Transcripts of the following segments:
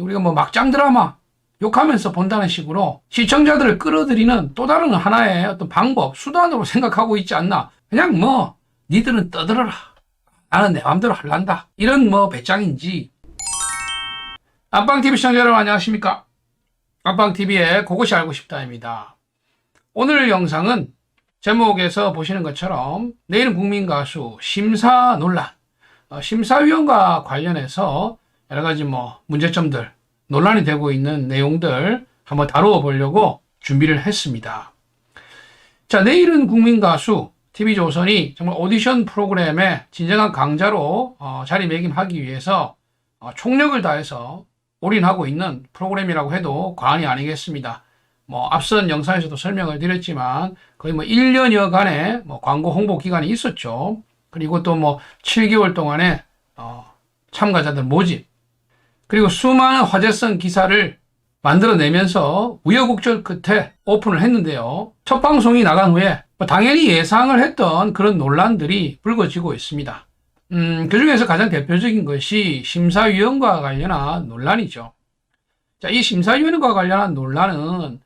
우리가 뭐 막장 드라마 욕하면서 본다는 식으로 시청자들을 끌어들이는 또 다른 하나의 어떤 방법, 수단으로 생각하고 있지 않나. 그냥 뭐 니들은 떠들어라. 나는 내 마음대로 할란다. 이런 뭐 배짱인지. 안방TV 시청자 여러분 안녕하십니까? 안방TV의 그것이 알고 싶다입니다. 오늘 영상은 제목에서 보시는 것처럼 내일은 국민가수 심사 논란, 심사위원과 관련해서 여러 가지 뭐 문제점들, 논란이 되고 있는 내용들 한번 다루어 보려고 준비를 했습니다. 자, 내일은 국민가수 TV조선이 정말 오디션 프로그램의 진정한 강자로 자리매김하기 위해서 총력을 다해서 올인하고 있는 프로그램이라고 해도 과언이 아니겠습니다. 뭐 앞선 영상에서도 설명을 드렸지만 거의 뭐 1년여간의 뭐 광고 홍보 기간이 있었죠. 그리고 또 뭐 7개월 동안의 참가자들 모집, 그리고 수많은 화제성 기사를 만들어내면서 우여곡절 끝에 오픈을 했는데요. 첫 방송이 나간 후에 당연히 예상을 했던 그런 논란들이 불거지고 있습니다. 그 중에서 가장 대표적인 것이 심사위원과 관련한 논란이죠. 자, 이 심사위원과 관련한 논란은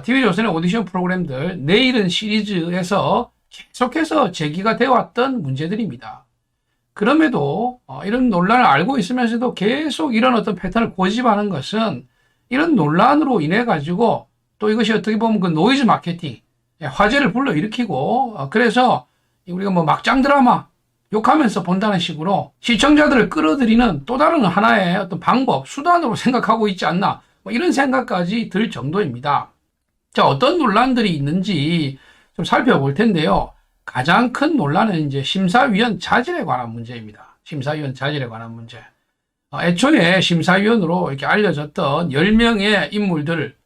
TV조선의 오디션 프로그램들 내일은 시리즈에서 계속해서 제기가 되어 왔던 문제들입니다. 그럼에도 이런 논란을 알고 있으면서도 계속 이런 어떤 패턴을 고집하는 것은 이런 논란으로 인해 가지고 또 이것이 어떻게 보면 그 노이즈 마케팅, 화제를 불러일으키고 그래서 우리가 뭐 막장 드라마 욕하면서 본다는 식으로 시청자들을 끌어들이는 또 다른 하나의 어떤 방법, 수단으로 생각하고 있지 않나, 뭐 이런 생각까지 들 정도입니다. 자, 어떤 논란들이 있는지 좀 살펴볼 텐데요. 가장 큰 논란은 이제 심사위원 자질에 관한 문제입니다. 심사위원 자질에 관한 문제. 애초에 심사위원으로 이렇게 알려졌던 10명의 인물들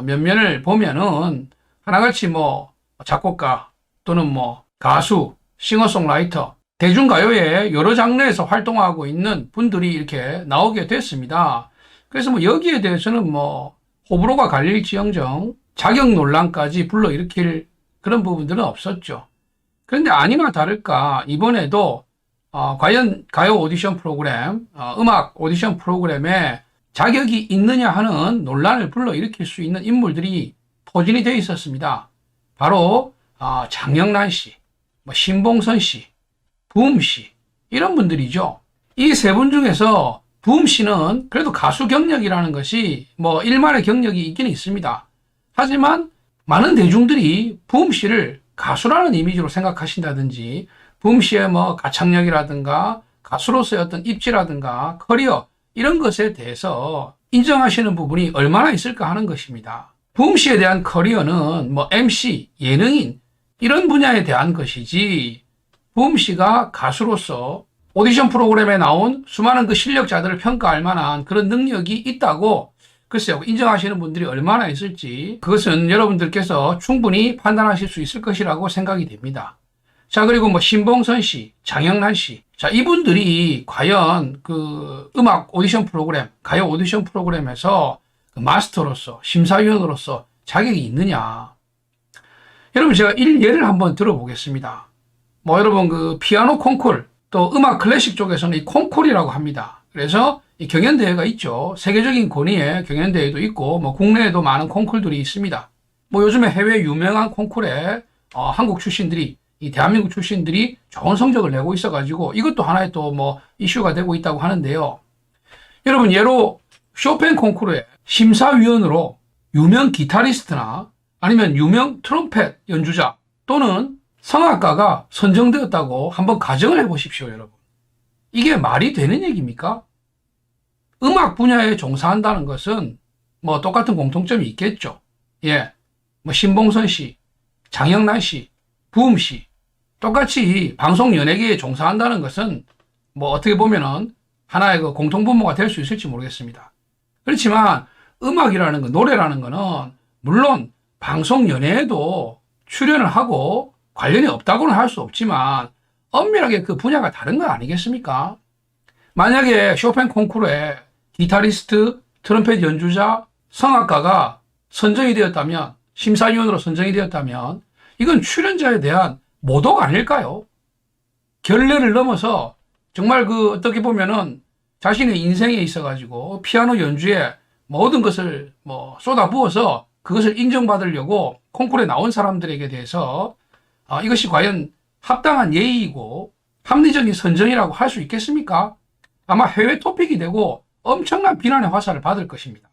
면면을 보면은 하나같이 뭐 작곡가 또는 뭐 가수, 싱어송라이터, 대중가요의 여러 장르에서 활동하고 있는 분들이 이렇게 나오게 됐습니다. 그래서 뭐 여기에 대해서는 뭐 호불호가 갈릴지언정 자격 논란까지 불러일으킬 그런 부분들은 없었죠. 그런데 아니나 다를까 이번에도 과연 가요 오디션 프로그램, 음악 오디션 프로그램에 자격이 있느냐 하는 논란을 불러일으킬 수 있는 인물들이 포진이 되어 있었습니다. 바로 장영란 씨, 뭐 신봉선 씨, 부음 씨, 이런 분들이죠. 이 세 분 중에서 부음 씨는 그래도 가수 경력이라는 것이 뭐 일말의 경력이 있긴 있습니다. 하지만 많은 대중들이 부음 씨를 가수라는 이미지로 생각하신다든지 부음 씨의 뭐 가창력이라든가 가수로서의 어떤 입지라든가 커리어 이런 것에 대해서 인정하시는 부분이 얼마나 있을까 하는 것입니다. 부음 씨에 대한 커리어는 뭐 MC, 예능인 이런 분야에 대한 것이지 부음 씨가 가수로서 오디션 프로그램에 나온 수많은 그 실력자들을 평가할 만한 그런 능력이 있다고 글쎄요, 인정하시는 분들이 얼마나 있을지 그것은 여러분들께서 충분히 판단하실 수 있을 것이라고 생각이 됩니다. 자, 그리고 뭐 신봉선 씨, 장영란 씨, 자, 이분들이 과연 그 음악 오디션 프로그램, 가요 오디션 프로그램에서 그 마스터로서, 심사위원으로서 자격이 있느냐. 여러분, 제가 예를 한번 들어보겠습니다. 뭐 여러분 그 피아노 콩쿨, 또 음악 클래식 쪽에서는 이 콩쿨이라고 합니다. 그래서 이 경연대회가 있죠. 세계적인 권위의 경연대회도 있고, 뭐 국내에도 많은 콩쿨들이 있습니다. 뭐 요즘에 해외 유명한 콩쿨에 한국 출신들이, 이 대한민국 출신들이 좋은 성적을 내고 있어가지고 이것도 하나의 또 뭐 이슈가 되고 있다고 하는데요. 여러분, 예로 쇼팽 콩쿠르의 심사위원으로 유명 기타리스트나 아니면 유명 트럼펫 연주자 또는 성악가가 선정되었다고 한번 가정을 해보십시오, 여러분. 이게 말이 되는 얘기입니까? 음악 분야에 종사한다는 것은 뭐 똑같은 공통점이 있겠죠. 예. 뭐 신봉선 씨, 장영란 씨, 부음 씨, 똑같이 방송 연예계에 종사한다는 것은 뭐 어떻게 보면은 하나의 그 공통분모가 될 수 있을지 모르겠습니다. 그렇지만 음악이라는 거, 노래라는 거는 물론 방송 연예에도 출연을 하고 관련이 없다고는 할 수 없지만 엄밀하게 그 분야가 다른 거 아니겠습니까? 만약에 쇼팽 콩쿠르에 기타리스트, 트럼펫 연주자, 성악가가 선정이 되었다면, 심사위원으로 선정이 되었다면 이건 출연자에 대한 모독 아닐까요? 결례를 넘어서 정말 그 어떻게 보면은 자신의 인생에 있어가지고 피아노 연주에 모든 것을 뭐 쏟아부어서 그것을 인정받으려고 콩쿠르에 나온 사람들에게 대해서 이것이 과연 합당한 예의이고 합리적인 선정이라고 할 수 있겠습니까? 아마 해외 토픽이 되고 엄청난 비난의 화살을 받을 것입니다.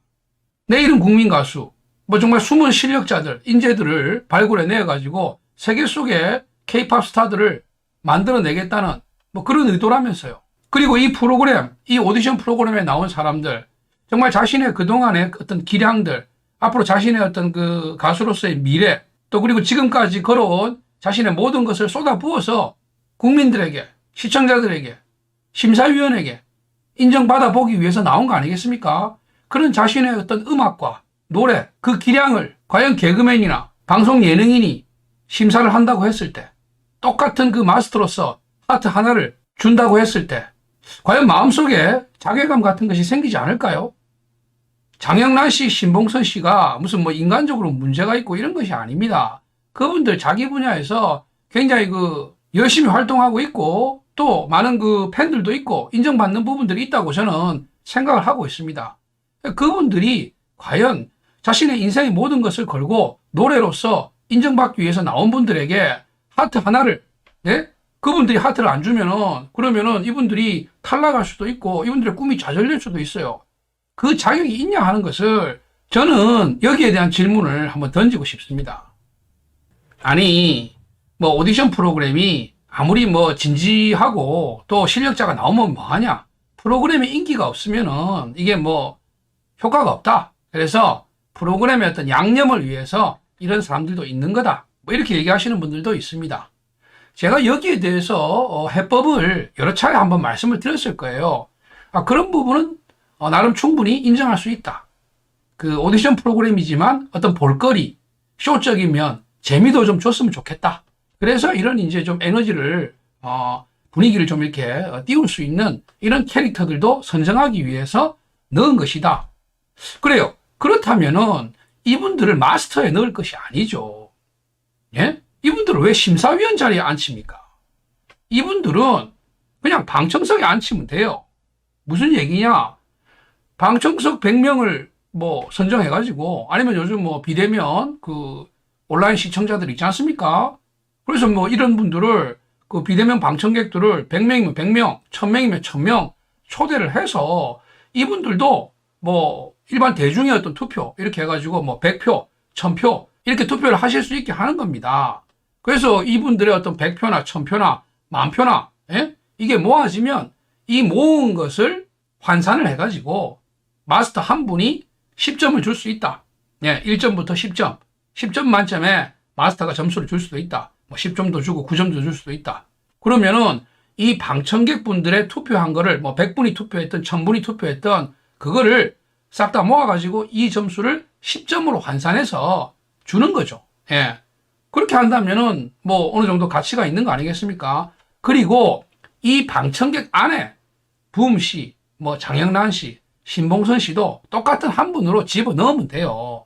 내일은 국민 가수, 뭐 정말 숨은 실력자들, 인재들을 발굴해내가지고 세계 속에 K-팝 스타들을 만들어내겠다는 뭐 그런 의도라면서요. 그리고 이 프로그램, 이 오디션 프로그램에 나온 사람들, 정말 자신의 그동안의 어떤 기량들, 앞으로 자신의 어떤 그 가수로서의 미래, 또 그리고 지금까지 걸어온 자신의 모든 것을 쏟아부어서 국민들에게, 시청자들에게, 심사위원에게 인정받아 보기 위해서 나온 거 아니겠습니까? 그런 자신의 어떤 음악과 노래, 그 기량을 과연 개그맨이나 방송 예능인이 심사를 한다고 했을 때, 똑같은 그 마스터로서 하트 하나를 준다고 했을 때, 과연 마음속에 자괴감 같은 것이 생기지 않을까요? 장영란 씨, 신봉선 씨가 무슨 뭐 인간적으로 문제가 있고 이런 것이 아닙니다. 그분들 자기 분야에서 굉장히 열심히 활동하고 있고 또 많은 그 팬들도 있고 인정받는 부분들이 있다고 저는 생각을 하고 있습니다. 그분들이 과연 자신의 인생의 모든 것을 걸고 노래로서 인정받기 위해서 나온 분들에게 하트 하나를, 네? 그분들이 하트를 안 주면은, 그러면은 이분들이 탈락할 수도 있고 이분들의 꿈이 좌절될 수도 있어요. 그 자격이 있냐 하는 것을 저는 여기에 대한 질문을 한번 던지고 싶습니다. 아니, 뭐 오디션 프로그램이 아무리 뭐 진지하고 또 실력자가 나오면 뭐하냐? 프로그램에 인기가 없으면은 이게 뭐 효과가 없다. 그래서 프로그램의 어떤 양념을 위해서 이런 사람들도 있는 거다. 뭐 이렇게 얘기하시는 분들도 있습니다. 제가 여기에 대해서 해법을 여러 차례 한번 말씀을 드렸을 거예요. 그런 부분은 나름 충분히 인정할 수 있다. 그 오디션 프로그램이지만 어떤 볼거리, 쇼적인 면, 재미도 좀 줬으면 좋겠다. 그래서 이런 이제 좀 에너지를, 분위기를 좀 이렇게 띄울 수 있는 이런 캐릭터들도 선정하기 위해서 넣은 것이다. 그래요. 그렇다면은 이분들을 마스터에 넣을 것이 아니죠. 예? 이분들을 왜 심사위원 자리에 앉힙니까? 이분들은 그냥 방청석에 앉히면 돼요. 무슨 얘기냐? 방청석 100명을 뭐 선정해가지고, 아니면 요즘 뭐 비대면 그 온라인 시청자들 있지 않습니까? 그래서 뭐 이런 분들을, 그 비대면 방청객들을 100명이면 100명, 1000명이면 1000명 초대를 해서 이분들도 뭐 일반 대중의 어떤 투표 이렇게 해가지고 뭐 100표, 1000표 이렇게 투표를 하실 수 있게 하는 겁니다. 그래서 이분들의 어떤 100표나 1000표나 10,000표나, 예? 이게 모아지면 이 모은 것을 환산을 해가지고 마스터 한 분이 10점을 줄 수 있다. 예, 1점부터 10점. 10점 만점에 마스터가 점수를 줄 수도 있다. 뭐 10점도 주고 9점도 줄 수도 있다. 그러면은 이 방청객 분들의 투표한 거를 뭐 100분이 투표했던 1000분이 투표했던 그거를 싹 다 모아가지고 이 점수를 10점으로 환산해서 주는 거죠. 예. 그렇게 한다면은 뭐 어느 정도 가치가 있는 거 아니겠습니까? 그리고 이 방청객 안에 부음 씨, 뭐 장영란 씨, 신봉선 씨도 똑같은 한 분으로 집어 넣으면 돼요.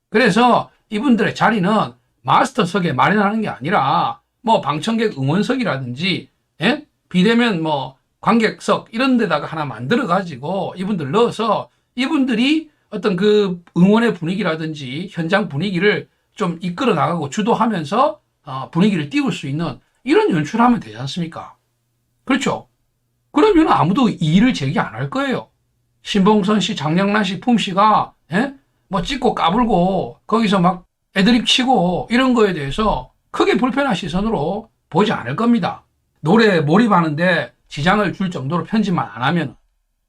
그래서 이분들의 자리는 마스터석에 마련하는 게 아니라 뭐 방청객 응원석이라든지, 예? 비대면 뭐 관객석 이런 데다가 하나 만들어 가지고 이분들 넣어서 이분들이 어떤 그 응원의 분위기라든지 현장 분위기를 좀 이끌어 나가고 주도하면서 분위기를 띄울 수 있는 이런 연출을 하면 되지 않습니까? 그렇죠? 그러면 아무도 이의를 제기 안 할 거예요. 신봉선 씨, 장영란 씨, 품 씨가, 예? 뭐 찍고 까불고 거기서 막 애드립 치고 이런 거에 대해서 크게 불편한 시선으로 보지 않을 겁니다. 노래에 몰입하는데 지장을 줄 정도로 편집만 안 하면,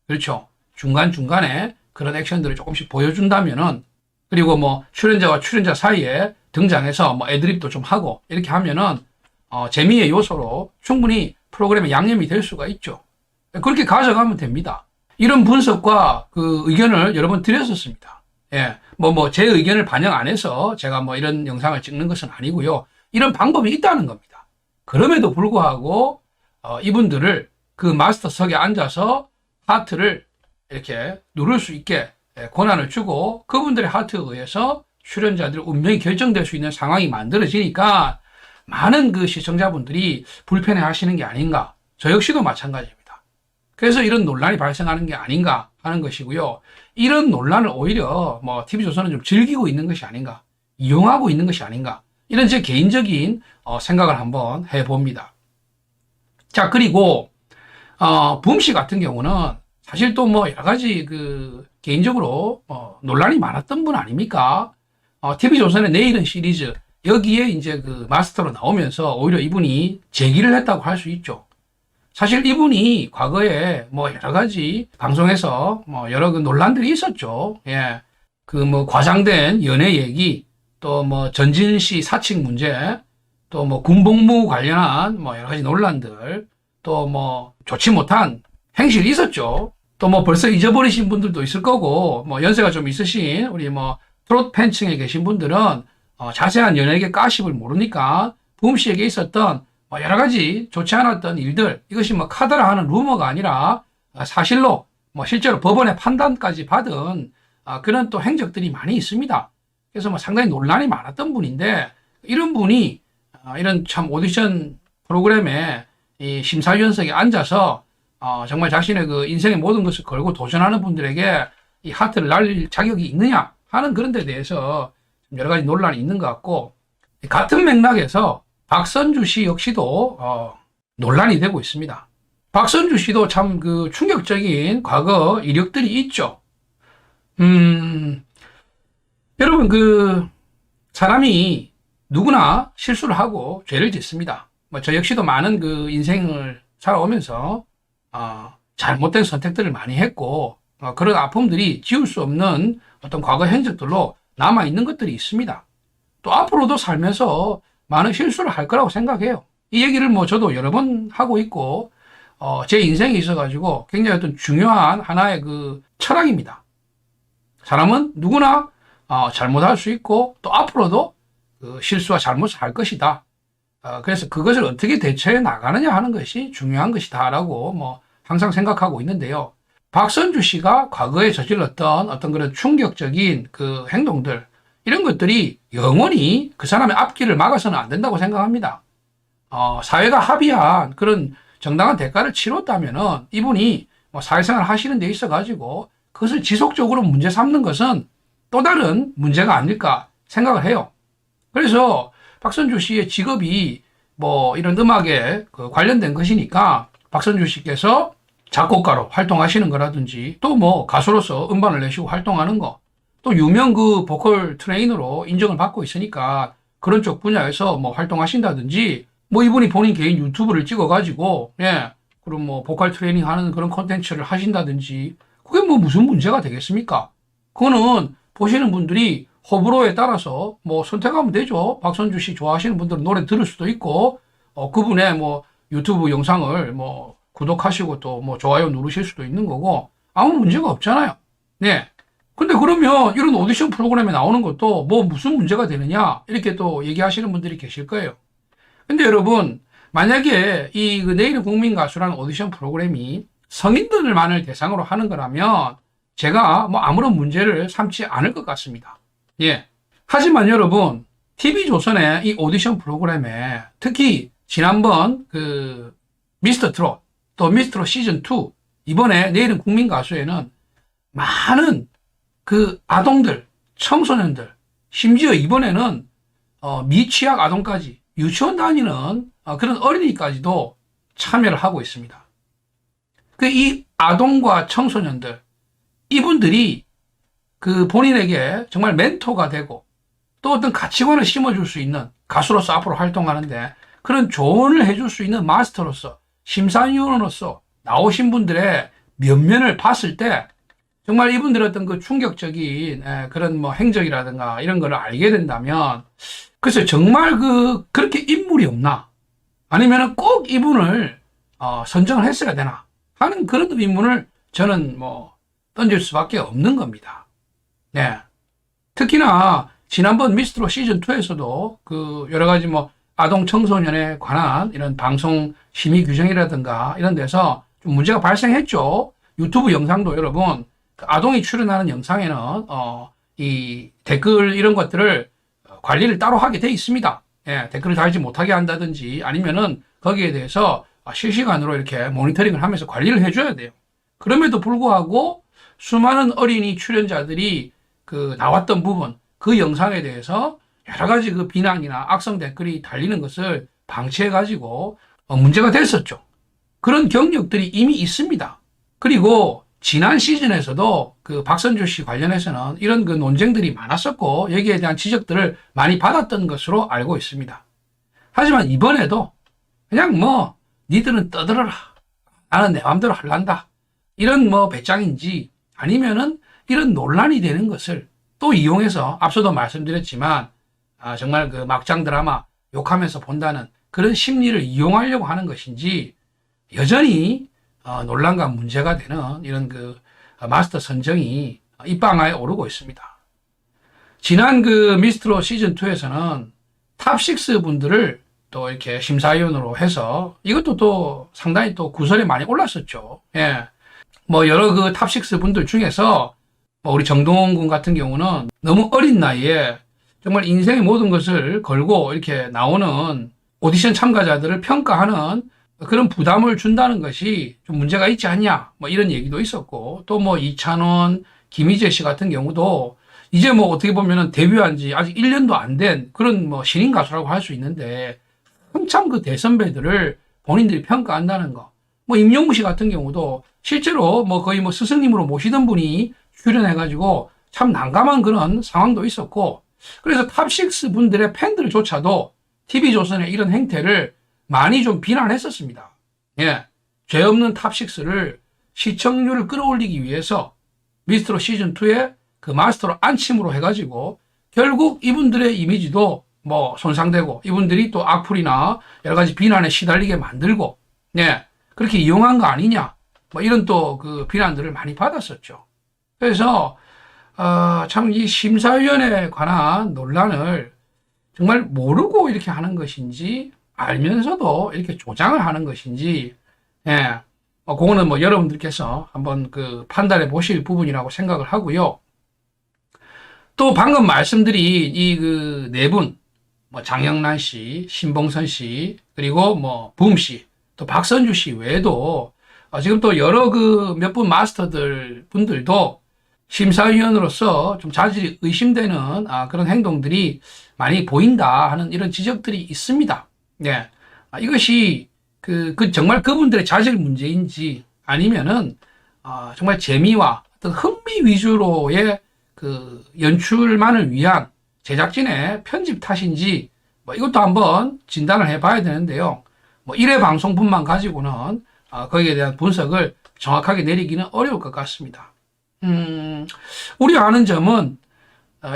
그렇죠? 중간중간에 그런 액션들을 조금씩 보여준다면은, 그리고 뭐 출연자와 출연자 사이에 등장해서 뭐 애드립도 좀 하고 이렇게 하면은 재미의 요소로 충분히 프로그램의 양념이 될 수가 있죠. 그렇게 가져가면 됩니다. 이런 분석과 그 의견을 여러 번 드렸었습니다. 예. 제 의견을 반영 안 해서 제가 뭐 이런 영상을 찍는 것은 아니고요. 이런 방법이 있다는 겁니다. 그럼에도 불구하고, 이분들을 그 마스터석에 앉아서 하트를 이렇게 누를 수 있게 권한을 주고 그분들의 하트에 의해서 출연자들의 운명이 결정될 수 있는 상황이 만들어지니까 많은 그 시청자분들이 불편해 하시는 게 아닌가. 저 역시도 마찬가지입니다. 그래서 이런 논란이 발생하는 게 아닌가 하는 것이고요. 이런 논란을 오히려 뭐 TV조선은 좀 즐기고 있는 것이 아닌가, 이용하고 있는 것이 아닌가, 이런 제 개인적인 생각을 한번 해봅니다. 자, 그리고 붐씨 같은 경우는 사실 또 뭐 여러 가지 개인적으로 논란이 많았던 분 아닙니까? TV조선의 내일은 시리즈, 여기에 이제 마스터로 나오면서 오히려 이분이 제기를 했다고 할 수 있죠. 사실 이분이 과거에 뭐 여러 가지 방송에서 뭐 여러 논란들이 있었죠. 예. 뭐 과장된 연애 얘기, 또 뭐 전진 씨 사칙 문제, 또 뭐 군복무 관련한 뭐 여러 가지 논란들, 또 뭐 좋지 못한 행실이 있었죠. 또 뭐 벌써 잊어버리신 분들도 있을 거고, 뭐 연세가 좀 있으신 우리 뭐 트롯 팬층에 계신 분들은 자세한 연예계 가십을 모르니까 붐 씨에게 있었던 뭐 여러 가지 좋지 않았던 일들, 이것이 뭐 카더라 하는 루머가 아니라 사실로 뭐 실제로 법원의 판단까지 받은 그런 또 행적들이 많이 있습니다. 그래서 뭐 상당히 논란이 많았던 분인데, 이런 분이 이런 참 오디션 프로그램에 이 심사위원석에 앉아서 정말 자신의 인생의 모든 것을 걸고 도전하는 분들에게 이 하트를 날릴 자격이 있느냐 하는 그런 데 대해서 여러 가지 논란이 있는 것 같고, 같은 맥락에서 박선주 씨 역시도 논란이 되고 있습니다. 박선주 씨도 참 충격적인 과거 이력들이 있죠. 여러분, 사람이 누구나 실수를 하고 죄를 짓습니다. 뭐 저 역시도 많은 인생을 살아오면서 잘못된 선택들을 많이 했고, 그런 아픔들이 지울 수 없는 어떤 과거 행적들로 남아 있는 것들이 있습니다. 또 앞으로도 살면서 많은 실수를 할 거라고 생각해요. 이 얘기를 뭐 저도 여러 번 하고 있고, 제 인생에 있어가지고 굉장히 어떤 중요한 하나의 철학입니다. 사람은 누구나 잘못할 수 있고, 또 앞으로도 실수와 잘못을 할 것이다. 그래서 그것을 어떻게 대처해 나가느냐 하는 것이 중요한 것이다라고 뭐 항상 생각하고 있는데요. 박선주 씨가 과거에 저질렀던 어떤 그런 충격적인 행동들, 이런 것들이 영원히 그 사람의 앞길을 막아서는 안 된다고 생각합니다. 사회가 합의한 그런 정당한 대가를 치렀다면은 이분이 뭐 사회생활 하시는 데 있어가지고 그것을 지속적으로 문제 삼는 것은 또 다른 문제가 아닐까 생각을 해요. 그래서 박선주 씨의 직업이 뭐 이런 음악에 관련된 것이니까 박선주 씨께서 작곡가로 활동하시는 거라든지, 또 뭐 가수로서 음반을 내시고 활동하는 거, 또 유명 보컬 트레이너로 인정을 받고 있으니까 그런 쪽 분야에서 뭐 활동하신다든지, 뭐 이분이 본인 개인 유튜브를 찍어가지고, 그럼 뭐 보컬 트레이닝 하는 그런 콘텐츠를 하신다든지, 그게 뭐 무슨 문제가 되겠습니까? 그거는 보시는 분들이 호불호에 따라서 뭐 선택하면 되죠. 박선주 씨 좋아하시는 분들은 노래 들을 수도 있고, 그분의 뭐 유튜브 영상을 뭐 구독하시고 또 뭐 좋아요 누르실 수도 있는 거고, 아무 문제가 없잖아요. 네. 근데 그러면 이런 오디션 프로그램에 나오는 것도 뭐 무슨 문제가 되느냐, 이렇게 또 얘기하시는 분들이 계실 거예요. 근데 여러분, 만약에 내일은 국민 가수라는 오디션 프로그램이 성인들만을 대상으로 하는 거라면 제가 뭐 아무런 문제를 삼지 않을 것 같습니다. 예. 하지만 여러분, TV조선의 이 오디션 프로그램에 특히 지난번 미스터 트롯, 또 미스터 트롯 시즌2, 이번에 내일은 국민 가수에는 많은 아동들, 청소년들, 심지어 이번에는 미취학 아동까지, 유치원 다니는 그런 어린이까지도 참여를 하고 있습니다. 이 아동과 청소년들, 이분들이 본인에게 정말 멘토가 되고, 또 어떤 가치관을 심어줄 수 있는, 가수로서 앞으로 활동하는데 그런 조언을 해줄 수 있는 마스터로서, 심사위원으로서 나오신 분들의 면면을 봤을 때 정말 이분들의 어떤 충격적인 그런 뭐 행적이라든가 이런 거를 알게 된다면, 글쎄 정말 그렇게 인물이 없나, 아니면은 꼭 이분을 선정을 했어야 되나 하는 그런 의문을 저는 뭐 던질 수밖에 없는 겁니다. 네. 특히나 지난번 미스트롯 시즌2에서도 여러 가지 뭐 아동 청소년에 관한 이런 방송 심의 규정이라든가 이런 데서 좀 문제가 발생했죠. 유튜브 영상도 여러분, 아동이 출연하는 영상에는 이 댓글 이런 것들을 관리를 따로 하게 돼 있습니다. 예, 댓글을 달지 못하게 한다든지, 아니면은 거기에 대해서 실시간으로 이렇게 모니터링을 하면서 관리를 해줘야 돼요. 그럼에도 불구하고 수많은 어린이 출연자들이 그 나왔던 부분, 그 영상에 대해서 여러 가지 그 비난이나 악성 댓글이 달리는 것을 방치해가지고 문제가 됐었죠. 그런 경력들이 이미 있습니다. 그리고 지난 시즌에서도 그 박선주 씨 관련해서는 이런 그 논쟁들이 많았었고 여기에 대한 지적들을 많이 받았던 것으로 알고 있습니다. 하지만 이번에도 그냥 뭐 니들은 떠들어라. 나는 내 마음대로 할란다. 이런 뭐 배짱인지 아니면은 이런 논란이 되는 것을 또 이용해서 앞서도 말씀드렸지만 정말 그 막장 드라마 욕하면서 본다는 그런 심리를 이용하려고 하는 것인지 여전히 논란과 문제가 되는 이런 그 마스터 선정이 입방아에 오르고 있습니다. 지난 그 미스트롯 시즌2에서는 탑6 분들을 또 이렇게 심사위원으로 해서 이것도 또 상당히 또 구설에 많이 올랐었죠. 예. 뭐 여러 그 탑6 분들 중에서 뭐 우리 정동원 군 같은 경우는 너무 어린 나이에 정말 인생의 모든 것을 걸고 이렇게 나오는 오디션 참가자들을 평가하는 그런 부담을 준다는 것이 좀 문제가 있지 않냐, 뭐 이런 얘기도 있었고, 또 뭐 이찬원, 김희재 씨 같은 경우도 이제 뭐 어떻게 보면은 데뷔한 지 아직 1년도 안 된 그런 뭐 신인 가수라고 할 수 있는데 한참 그 대선배들을 본인들이 평가한다는 거. 뭐 임영웅 씨 같은 경우도 실제로 뭐 거의 뭐 스승님으로 모시던 분이 출연해가지고 참 난감한 그런 상황도 있었고, 그래서 탑6 분들의 팬들조차도 TV조선의 이런 행태를 많이 좀 비난했었습니다. 예. 죄 없는 탑6를 시청률을 끌어올리기 위해서 미스트롯 시즌2에 그 마스터로 안침으로 해가지고 결국 이분들의 이미지도 뭐 손상되고 이분들이 또 악플이나 여러 가지 비난에 시달리게 만들고, 예. 그렇게 이용한 거 아니냐. 뭐 이런 또 그 비난들을 많이 받았었죠. 그래서, 참 이 심사위원회에 관한 논란을 정말 모르고 이렇게 하는 것인지 알면서도 이렇게 조장을 하는 것인지, 예, 그거는 뭐 여러분들께서 한번 그 판단해 보실 부분이라고 생각을 하고요. 또 방금 말씀드린 이 그 네 분, 뭐 장영란 씨, 신봉선 씨, 그리고 뭐 붐 씨, 또 박선주 씨 외에도 지금 또 여러 그 몇 분 마스터들 분들도 심사위원으로서 좀 자질이 의심되는 그런 행동들이 많이 보인다 하는 이런 지적들이 있습니다. 네. 이것이 그 정말 그분들의 자질 문제인지 아니면은 정말 재미와 어떤 흥미 위주로의 그 연출만을 위한 제작진의 편집 탓인지 뭐 이것도 한번 진단을 해봐야 되는데요. 뭐 1회 방송분만 가지고는 거기에 대한 분석을 정확하게 내리기는 어려울 것 같습니다. 우려하는 점은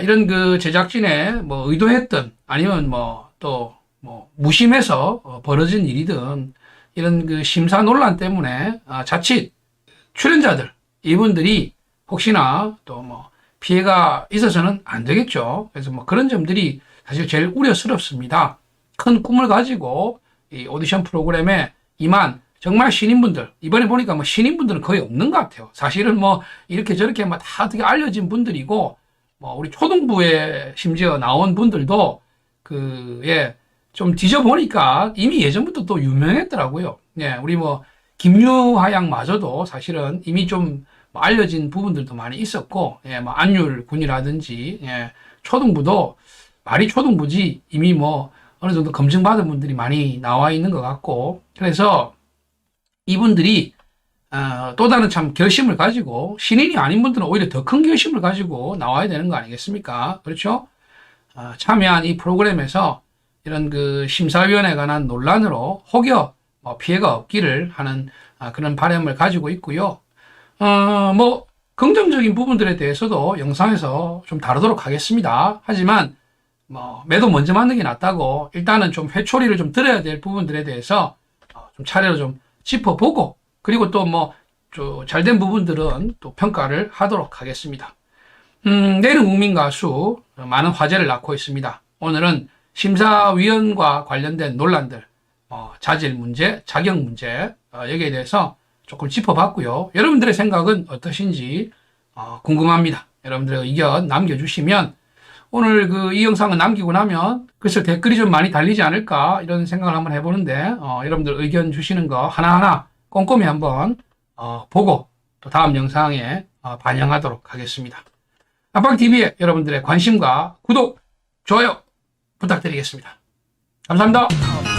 이런 그 제작진의 뭐 의도했던 아니면 뭐 또 뭐 무심해서 벌어진 일이든 이런 그 심사 논란 때문에 자칫 출연자들 이분들이 혹시나 또 뭐 피해가 있어서는 안 되겠죠. 그래서 뭐 그런 점들이 사실 제일 우려스럽습니다. 큰 꿈을 가지고 이 오디션 프로그램에 임한 정말 신인분들, 이번에 보니까 뭐 신인분들은 거의 없는 것 같아요. 사실은 뭐 이렇게 저렇게 뭐 다 되게 알려진 분들이고, 뭐 우리 초등부에 심지어 나온 분들도 좀 뒤져보니까 이미 예전부터 또 유명했더라고요. 예, 우리 뭐 김유하 양마저도 사실은 이미 좀 알려진 부분들도 많이 있었고, 예, 뭐 안율 군이라든지, 예, 초등부도 말이 초등부지 이미 뭐 어느 정도 검증받은 분들이 많이 나와 있는 것 같고, 그래서 이분들이 또 다른 참 결심을 가지고 신인이 아닌 분들은 오히려 더 큰 결심을 가지고 나와야 되는 거 아니겠습니까? 그렇죠? 참여한 이 프로그램에서 이런 그 심사위원회에 관한 논란으로 혹여 뭐 피해가 없기를 하는 그런 바람을 가지고 있고요. 뭐 긍정적인 부분들에 대해서도 영상에서 좀 다루도록 하겠습니다. 하지만 뭐 매도 먼저 맞는 게 낫다고 일단은 좀 회초리를 좀 들어야 될 부분들에 대해서 좀 차례로 좀 짚어보고, 그리고 또 뭐 잘된 부분들은 또 평가를 하도록 하겠습니다. 내일은 국민가수 많은 화제를 낳고 있습니다. 오늘은 심사위원과 관련된 논란들, 자질 문제, 자격 문제, 여기에 대해서 조금 짚어봤고요. 여러분들의 생각은 어떠신지 궁금합니다. 여러분들의 의견 남겨주시면 오늘 이 영상을 남기고 나면 글쎄 댓글이 좀 많이 달리지 않을까 이런 생각을 한번 해보는데 여러분들 의견 주시는 거 하나하나 꼼꼼히 한번 보고 또 다음 영상에 반영하도록 하겠습니다. 안방TV에 여러분들의 관심과 구독, 좋아요 부탁드리겠습니다. 감사합니다.